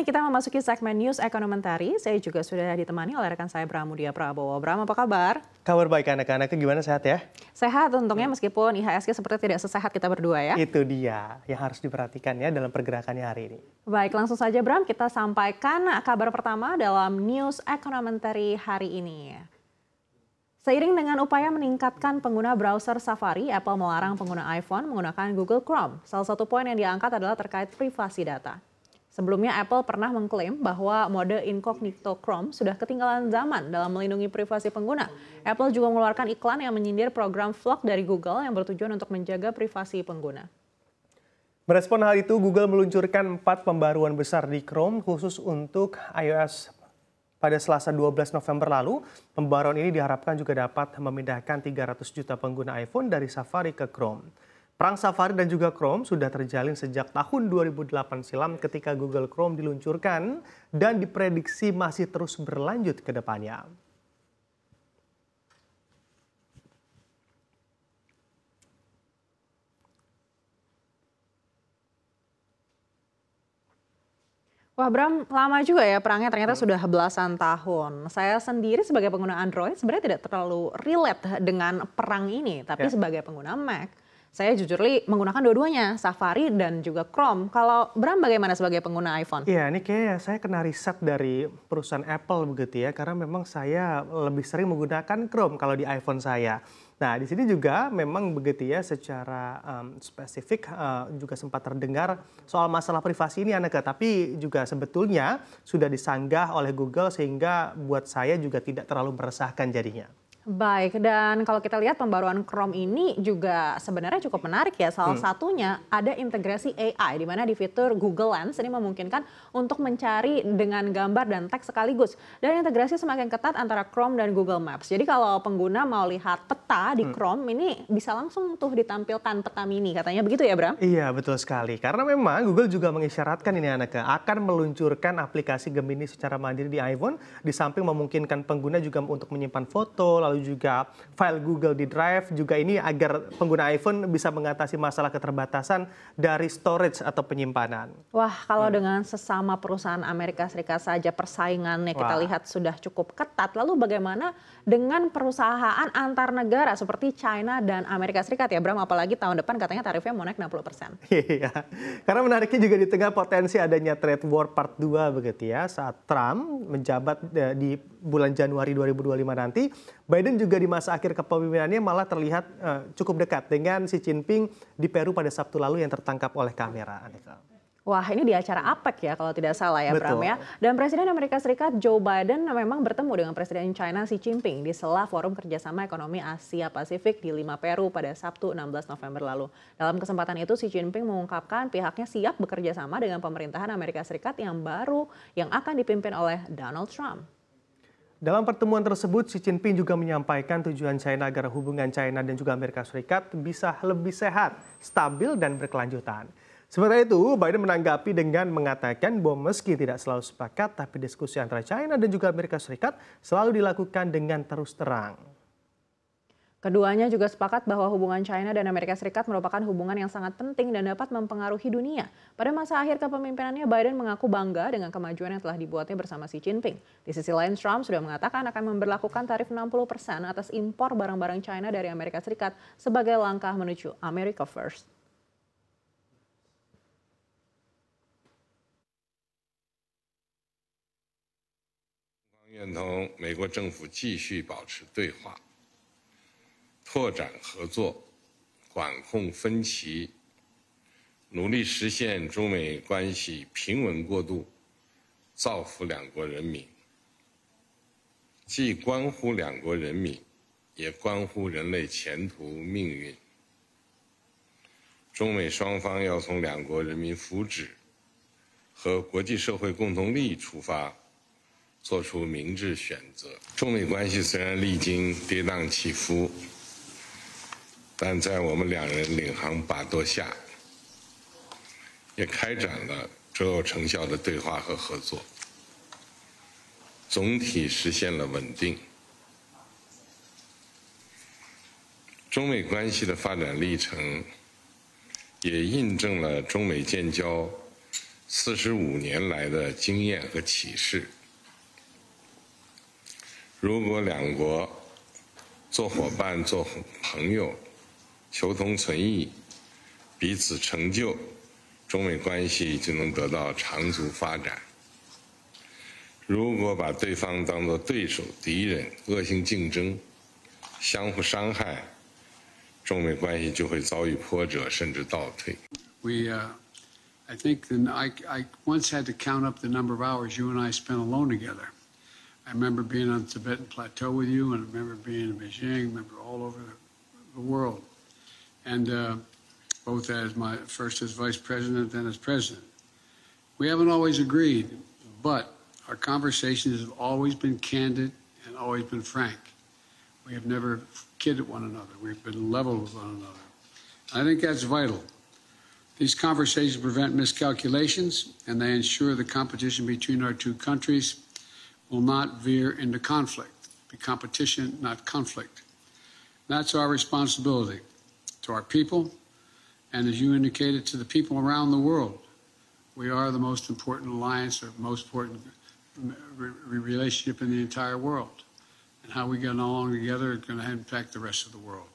nih kita memasuki segmen News Ekonomentari. Saya juga sudah ditemani oleh rekan saya Bram Mudia Prabowo. Bram, apa kabar? Kabar baik anak-anak, gimana, sehat ya? Sehat untungnya meskipun IHSG seperti tidak sesehat kita berdua ya. Itu dia yang harus diperhatikan ya dalam pergerakannya hari ini. Baik, langsung saja Bram, kita sampaikan kabar pertama dalam News Ekonomentari hari ini. Seiring dengan upaya meningkatkan pengguna browser Safari, Apple melarang pengguna iPhone menggunakan Google Chrome. Salah satu poin yang diangkat adalah terkait privasi data. Sebelumnya Apple pernah mengklaim bahwa mode incognito Chrome sudah ketinggalan zaman dalam melindungi privasi pengguna. Apple juga mengeluarkan iklan yang menyindir program vlog dari Google yang bertujuan untuk menjaga privasi pengguna. Merespon hal itu, Google meluncurkan 4 pembaruan besar di Chrome khusus untuk iOS. Pada Selasa 12 November lalu, pembaruan ini diharapkan juga dapat memindahkan 300 juta pengguna iPhone dari Safari ke Chrome. Perang Safari dan juga Chrome sudah terjalin sejak tahun 2008 silam ketika Google Chrome diluncurkan dan diprediksi masih terus berlanjut ke depannya. Wah Bram, lama juga ya perangnya, ternyata sudah belasan tahun. Saya sendiri sebagai pengguna Android sebenarnya tidak terlalu relate dengan perang ini. Tapi sebagai pengguna Mac, saya jujur menggunakan dua-duanya, Safari dan juga Chrome. Kalau Bram bagaimana sebagai pengguna iPhone? Iya, ini kayak saya kena riset dari perusahaan Apple begitu ya, karena memang saya lebih sering menggunakan Chrome kalau di iPhone saya. Nah, di sini juga memang begitu ya, secara spesifik juga sempat terdengar soal masalah privasi ini Aneka, tapi juga sebetulnya sudah disanggah oleh Google sehingga buat saya juga tidak terlalu meresahkan jadinya. Baik, dan kalau kita lihat pembaruan Chrome ini juga sebenarnya cukup menarik ya. Salah satunya ada integrasi AI, di mana di fitur Google Lens ini memungkinkan untuk mencari dengan gambar dan teks sekaligus. Dan integrasi semakin ketat antara Chrome dan Google Maps. Jadi kalau pengguna mau lihat peta di Chrome ini bisa langsung tuh ditampilkan peta mini, katanya begitu ya Bram? Iya, betul sekali. Karena memang Google juga mengisyaratkan ini Aneka akan meluncurkan aplikasi Gemini secara mandiri di iPhone, di samping memungkinkan pengguna juga untuk menyimpan foto, lalu juga file Google di Drive, juga ini agar pengguna iPhone bisa mengatasi masalah keterbatasan dari storage atau penyimpanan. Wah, kalau dengan sesama perusahaan Amerika Serikat saja persaingannya kita lihat sudah cukup ketat. Lalu bagaimana dengan perusahaan antar negara seperti China dan Amerika Serikat ya Bram? Apalagi tahun depan katanya tarifnya mau naik 60%. Iya, karena menariknya juga di tengah potensi adanya trade war part 2 begitu ya, saat Trump menjabat di bulan Januari 2025 nanti, Biden juga di masa akhir kepemimpinannya malah terlihat cukup dekat dengan Xi Jinping di Peru pada Sabtu lalu yang tertangkap oleh kamera. Wah, ini di acara APEC ya kalau tidak salah ya Bram ya. Dan Presiden Amerika Serikat Joe Biden memang bertemu dengan Presiden China Xi Jinping di sela Forum Kerjasama Ekonomi Asia Pasifik di Lima, Peru pada Sabtu 16 November lalu. Dalam kesempatan itu Xi Jinping mengungkapkan pihaknya siap bekerja sama dengan pemerintahan Amerika Serikat yang baru yang akan dipimpin oleh Donald Trump. Dalam pertemuan tersebut, Xi Jinping juga menyampaikan tujuan China agar hubungan China dan juga Amerika Serikat bisa lebih sehat, stabil, dan berkelanjutan. Sementara itu, Biden menanggapi dengan mengatakan bahwa meski tidak selalu sepakat, tapi diskusi antara China dan juga Amerika Serikat selalu dilakukan dengan terus terang. Keduanya juga sepakat bahwa hubungan China dan Amerika Serikat merupakan hubungan yang sangat penting dan dapat mempengaruhi dunia. Pada masa akhir kepemimpinannya, Biden mengaku bangga dengan kemajuan yang telah dibuatnya bersama Xi Jinping. Di sisi lain, Trump sudah mengatakan akan memberlakukan tarif 60% atas impor barang-barang China dari Amerika Serikat sebagai langkah menuju America First. 愿同美国政府继续保持对话，拓展合作，管控分歧，努力实现中美关系平稳过渡，造福两国人民。既关乎两国人民，也关乎人类前途命运。中美双方要从两国人民福祉和国际社会共同利益出发，做出明智选择。中美关系虽然历经跌宕起伏，但在我们两人领航把舵下，也开展了卓有成效的对话和合作，总体实现了稳定。中美关系的发展历程，也印证了中美建交45年来的经验和启示。如果两国做伙伴、做朋友，求同存异，彼此成就，中美关系就能得到长足发展。如果把对方当作对手、敌人，恶性竞争，相互伤害，中美关系就会遭遇波折，甚至倒退。I think I once had to count up the number of hours you and I spent alone together. I remember being on the Tibetan Plateau with you, and I remember being in Beijing, I remember all over the world. And both first as vice president, then as president. We haven't always agreed, but our conversations have always been candid and always been frank. We have never kidded one another. We've been level with one another. I think that's vital. These conversations prevent miscalculations, and they ensure the competition between our two countries will not veer into conflict. Be competition, not conflict. That's our responsibility to our people, and as you indicated, to the people around the world. We are the most important alliance or most important relationship in the entire world. And how we get along together is going to impact the rest of the world.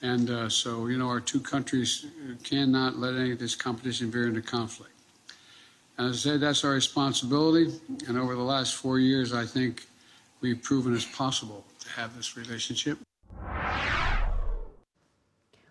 And so, our two countries cannot let any of this competition veer into conflict. And as I said, that's our responsibility. And over the last 4 years, I think we've proven it's possible to have this relationship.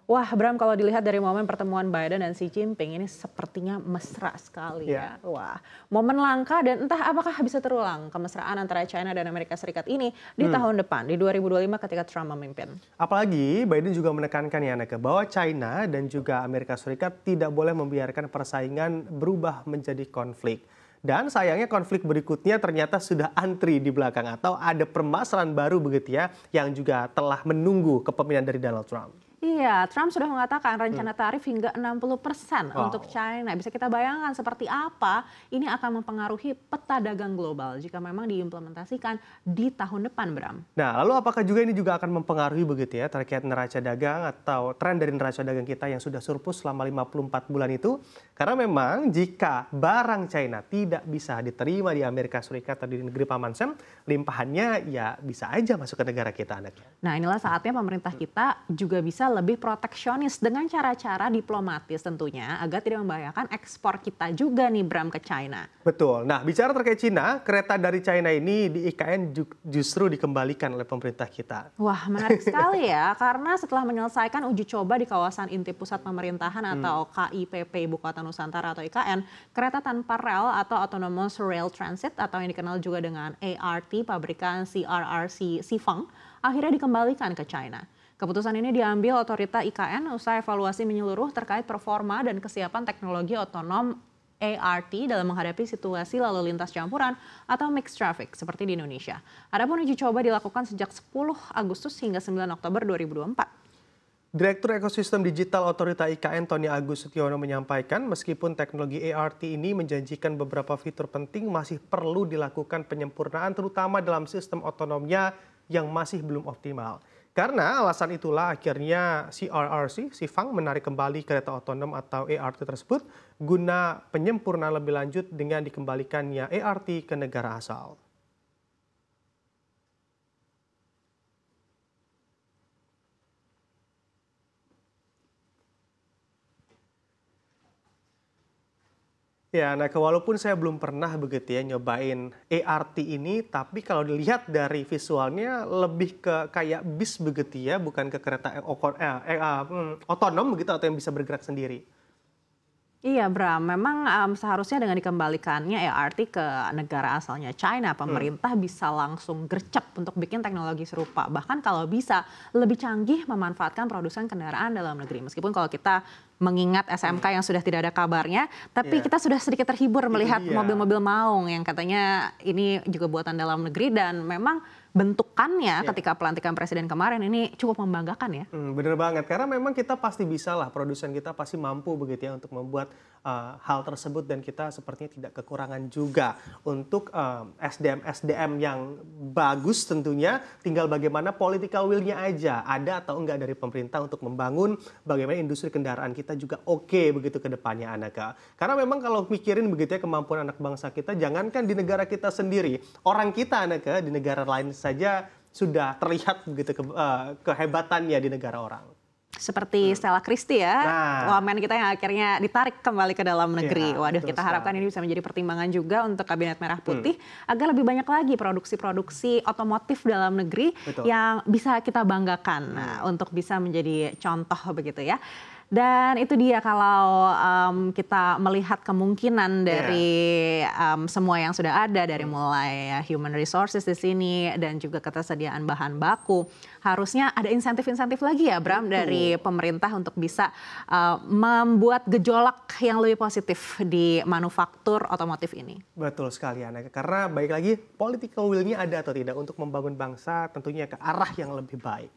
Wah, Bram, kalau dilihat dari momen pertemuan Biden dan Xi Jinping ini sepertinya mesra sekali ya. Wah, momen langka dan entah apakah bisa terulang kemesraan antara China dan Amerika Serikat ini di tahun depan, di 2025 ketika Trump memimpin. Apalagi Biden juga menekankan ya, Neke, bahwa China dan juga Amerika Serikat tidak boleh membiarkan persaingan berubah menjadi konflik. Dan sayangnya konflik berikutnya ternyata sudah antri di belakang atau ada permasalahan baru begitu ya yang juga telah menunggu kepemimpinan dari Donald Trump. Iya, Trump sudah mengatakan rencana tarif hingga 60% untuk China. Bisa kita bayangkan seperti apa ini akan mempengaruhi peta dagang global jika memang diimplementasikan di tahun depan, Bram. Nah, lalu apakah juga ini juga akan mempengaruhi begitu ya terkait neraca dagang atau tren dari neraca dagang kita yang sudah surplus selama 54 bulan itu? Karena memang jika barang China tidak bisa diterima di Amerika Serikat atau di negeri Paman Sam, limpahannya ya bisa aja masuk ke negara kita, anaknya. Nah, inilah saatnya pemerintah kita juga bisa lebih proteksionis dengan cara-cara diplomatis tentunya agar tidak membahayakan ekspor kita juga nih, Bram, ke China. Betul. Nah, bicara terkait China, kereta dari China ini di IKN justru dikembalikan oleh pemerintah kita. Wah, menarik sekali ya, karena setelah menyelesaikan uji coba di kawasan inti pusat pemerintahan atau KIPP Ibu Kota Nusantara atau IKN, kereta tanpa rel atau Autonomous Rail Transit atau yang dikenal juga dengan ART pabrikan CRRC Sifang akhirnya dikembalikan ke China. Keputusan ini diambil otorita IKN usai evaluasi menyeluruh terkait performa dan kesiapan teknologi otonom ART dalam menghadapi situasi lalu lintas campuran atau mixed traffic seperti di Indonesia. Adapun uji coba dilakukan sejak 10 Agustus hingga 9 Oktober 2024. Direktur Ekosistem Digital Otorita IKN Tony Agus Setiono menyampaikan meskipun teknologi ART ini menjanjikan beberapa fitur penting masih perlu dilakukan penyempurnaan terutama dalam sistem otonomnya yang masih belum optimal. Karena alasan itulah akhirnya CRRC Sifang menarik kembali kereta otonom atau ART tersebut guna penyempurnaan lebih lanjut dengan dikembalikannya ART ke negara asal. Ya, nah walaupun saya belum pernah begitu ya nyobain ART ini, tapi kalau dilihat dari visualnya lebih ke kayak bis begitu ya, bukan ke kereta otonom begitu atau yang bisa bergerak sendiri. Iya, Bram, memang seharusnya dengan dikembalikannya ART ke negara asalnya China, pemerintah bisa langsung gercep untuk bikin teknologi serupa. Bahkan kalau bisa lebih canggih memanfaatkan produsen kendaraan dalam negeri. Meskipun kalau kita mengingat SMK yang sudah tidak ada kabarnya, tapi kita sudah sedikit terhibur melihat mobil-mobil maung yang katanya ini juga buatan dalam negeri dan memang bentukannya ketika pelantikan presiden kemarin ini cukup membanggakan ya. Bener banget, karena memang kita pasti bisa lah, produsen kita pasti mampu begitu ya untuk membuat hal tersebut dan kita sepertinya tidak kekurangan juga untuk SDM yang bagus tentunya, tinggal bagaimana political will-nya aja ada atau enggak dari pemerintah untuk membangun bagaimana industri kendaraan kita juga oke begitu ke depannya Anaka. Karena memang kalau mikirin begitu ya kemampuan anak bangsa kita, jangankan di negara kita sendiri, orang kita Anaka di negara lain saja sudah terlihat begitu kehebatannya di negara orang. Seperti Stella Christie ya, wamen kita yang akhirnya ditarik kembali ke dalam negeri. Waduh, kita harapkan ini bisa menjadi pertimbangan juga untuk Kabinet Merah Putih agar lebih banyak lagi produksi-produksi otomotif dalam negeri yang bisa kita banggakan untuk bisa menjadi contoh begitu ya. Dan itu dia kalau kita melihat kemungkinan dari semua yang sudah ada, dari mulai human resources di sini dan juga ketersediaan bahan baku, harusnya ada insentif-insentif lagi ya Bram dari pemerintah untuk bisa membuat gejolak yang lebih positif di manufaktur otomotif ini. Betul sekali Anaka, karena baik lagi political will-nya ada atau tidak untuk membangun bangsa tentunya ke arah yang lebih baik.